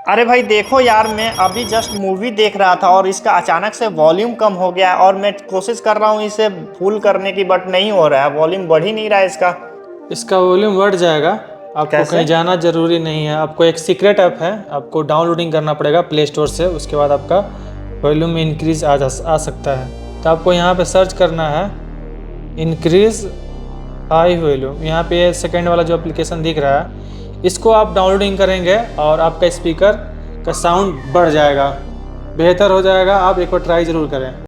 अरे भाई देखो यार, मैं अभी जस्ट मूवी देख रहा था और इसका अचानक से वॉल्यूम कम हो गया और मैं कोशिश कर रहा हूँ इसे फुल करने की, बट नहीं हो रहा है, वॉल्यूम बढ़ ही नहीं रहा है इसका। इसका वॉल्यूम बढ़ जाएगा। आपको कैसे? कहीं जाना जरूरी नहीं है। आपको एक सीक्रेट ऐप है, आपको डाउनलोडिंग करना पड़ेगा प्ले स्टोर से। उसके बाद आपका वॉल्यूम इंक्रीज आ सकता है। तो आपको यहाँ पे सर्च करना है इंक्रीज हाई वॉल्यूम। यहाँ पे सेकंड वाला जो एप्लीकेशन दिख रहा है, इसको आप डाउनलोडिंग करेंगे और आपका स्पीकर का साउंड बढ़ जाएगा, बेहतर हो जाएगा। आप एक बार ट्राई ज़रूर करें।